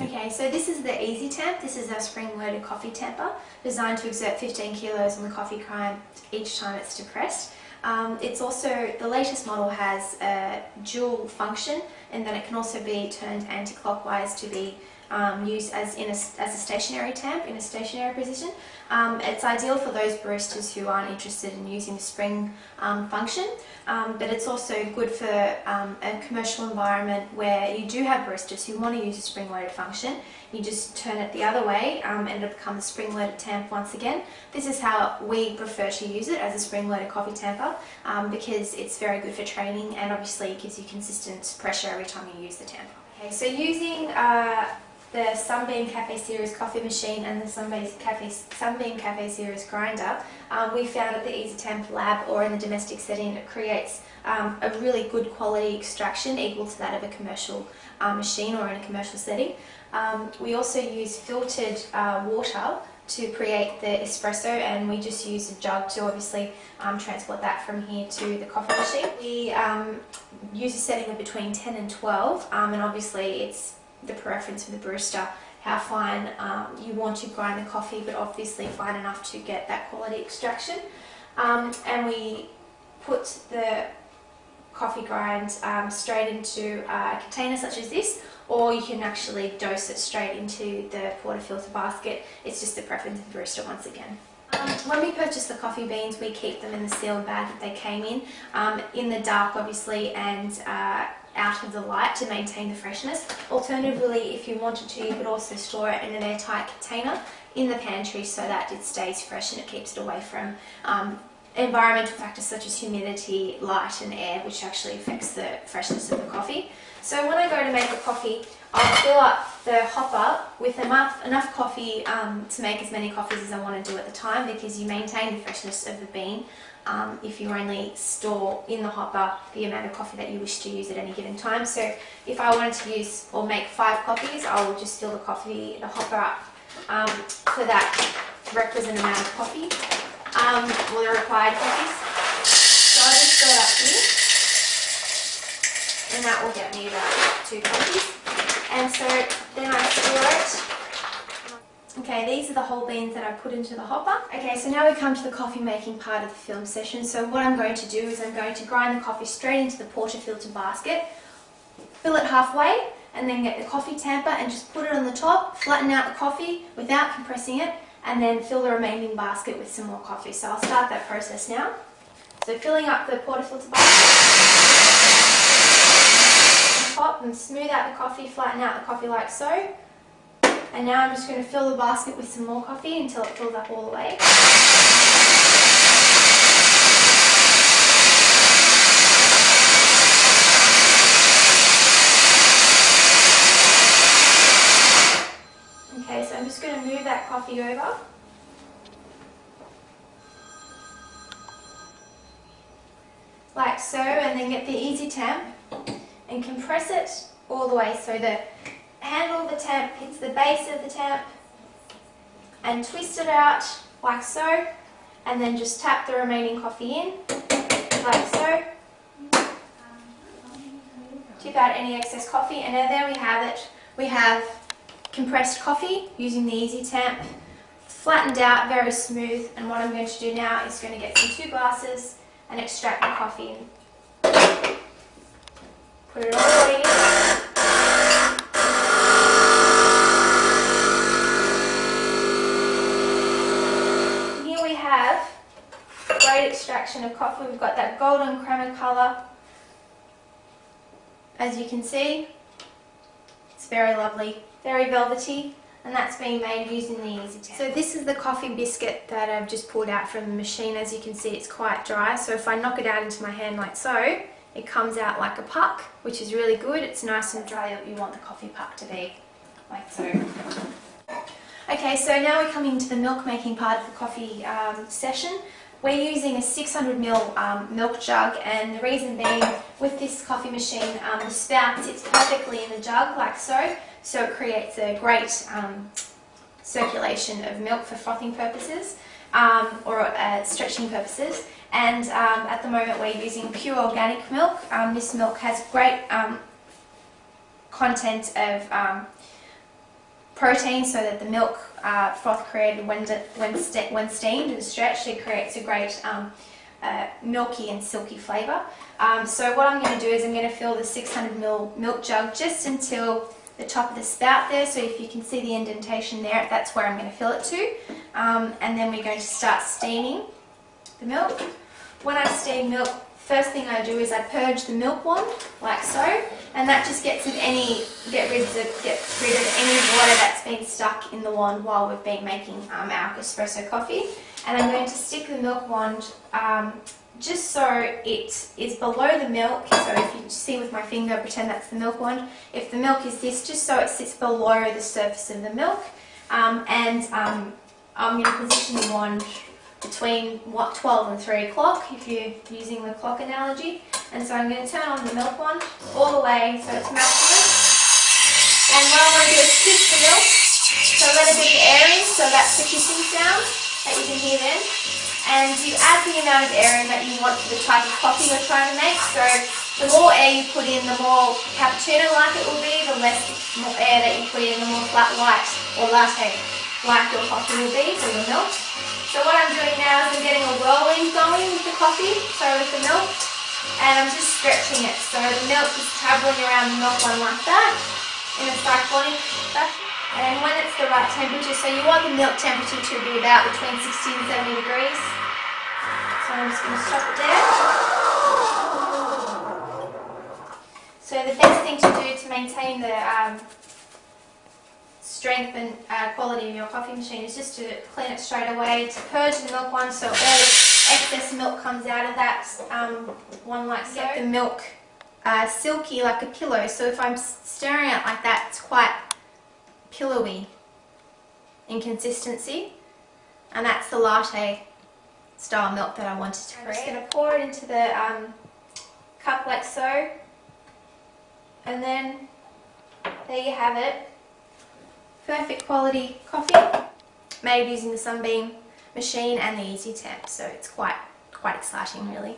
Okay, so this is the Eazytamp. This is our spring-loaded coffee tamper, designed to exert 15 kilos on the coffee grind each time it's depressed. It's also, the latest model has a dual function, and then it can also be turned anti-clockwise to be used as a stationary tamp in a stationary position. It's ideal for those baristas who aren't interested in using the spring function, but it's also good for a commercial environment where you do have baristas who want to use a spring-loaded function. You just turn it the other way and it'll become a spring-loaded tamp once again. This is how we prefer to use it, as a spring-loaded coffee tamper, because it's very good for training and obviously it gives you consistent pressure every time you use the tamper. Okay, so using the Sunbeam Cafe Series coffee machine and the Sunbeam Cafe Series grinder, we found at the Eazytamp lab or in the domestic setting it creates a really good quality extraction equal to that of a commercial machine or in a commercial setting. We also use filtered water to create the espresso, and we just use a jug to obviously transport that from here to the coffee machine. We use a setting of between 10 and 12, and obviously it's the preference for the barista how fine you want to grind the coffee, but obviously fine enough to get that quality extraction. And we put the coffee grind straight into a container such as this, or you can actually dose it straight into the portafilter basket. It's just the preference of the barista once again. When we purchase the coffee beans, we keep them in the sealed bag that they came in the dark obviously, and out of the light to maintain the freshness. Alternatively, if you wanted to, you could also store it in an airtight container in the pantry so that it stays fresh and it keeps it away from environmental factors such as humidity, light and air, which actually affects the freshness of the coffee. So when I go to make a coffee, I'll fill up the hopper with enough coffee to make as many coffees as I want to do at the time, because you maintain the freshness of the bean if you only store in the hopper the amount of coffee that you wish to use at any given time. So if I wanted to use or make 5 coffees, I will just fill the hopper up for that requisite amount of coffee, or the required coffees. So I just fill it up here, and that will get me about 2 coffees. And so then I store it. Okay, these are the whole beans that I put into the hopper. Okay, so now we come to the coffee making part of the film session. So what I'm going to do is I'm going to grind the coffee straight into the portafilter basket, fill it halfway, and then get the coffee tamper and just put it on the top, flatten out the coffee without compressing it, and then fill the remaining basket with some more coffee. So I'll start that process now. So filling up the portafilter basket, top, and smooth out the coffee, flatten out the coffee like so. And now I'm just going to fill the basket with some more coffee until it fills up all the way. Okay, so I'm just going to move that coffee over. Like so, and then get the Eazytamp and compress it all the way so the handle of the tamp hits the base of the tamp, and twist it out like so, and then just tap the remaining coffee in like so. Tip out any excess coffee, and now there we have it. We have compressed coffee using the Eazytamp, flattened out, very smooth. And what I'm going to do now is going to get some 2 glasses and extract the coffee in. Put it all the way in. Great extraction of coffee. We've got that golden crema colour. As you can see, it's very lovely, very velvety, and that's being made using the Eazytamp. So this is the coffee biscuit that I've just pulled out from the machine. As you can see, it's quite dry, so if I knock it out into my hand like so, it comes out like a puck, which is really good. It's nice and dry that you want the coffee puck to be, like so. Okay, so now we're coming to the milk making part of the coffee session. We're using a 600ml milk jug, and the reason being, with this coffee machine, the spout sits perfectly in the jug like so, so it creates a great circulation of milk for frothing purposes or stretching purposes. And at the moment we're using pure organic milk. This milk has great content of protein, so that the milk froth created when steamed and stretched, it creates a great milky and silky flavour. So what I'm going to do is I'm going to fill the 600ml milk jug just until the top of the spout there, so if you can see the indentation there, that's where I'm going to fill it to. And then we're going to start steaming the milk. When I steam milk, first thing I do is I purge the milk wand, like so, and that just gets rid of any water that's been stuck in the wand while we've been making our espresso coffee. And I'm going to stick the milk wand just so it is below the milk. So if you see with my finger, pretend that's the milk wand. If the milk is this, just so it sits below the surface of the milk. I'm going to position the wand between 12 and 3 o'clock if you're using the clock analogy. And so I'm going to turn on the milk wand all the way so it's maximum. And what I want to do is kick the milk, so let a bit of air in, so that's the kissing sound that you can hear then. And you add the amount of air in that you want for the type of coffee you're trying to make. So the more air you put in, the more cappuccino-like it will be. The less air that you put in, the more flat white or latte-like your coffee will be for your milk. So what I'm doing now is I'm getting a whirlwind going with the coffee, so with the milk, and I'm just stretching it. So the milk is travelling around the milk one like that, in a cyclonic fashion. And when it's the right temperature, so you want the milk temperature to be about between 60 and 70 degrees. So I'm just going to stop it there. So the best thing to do to maintain the strength and quality of your coffee machine is just to clean it straight away, to purge the milk one so all excess milk comes out of that one like so. Get the milk silky like a pillow, so if I'm stirring it like that, it's quite pillowy in consistency, and that's the latte style milk that I wanted to create. I'm just going to pour it into the cup like so, and then there you have it. Perfect quality coffee made using the Sunbeam machine and the Eazytamp, so it's quite exciting really.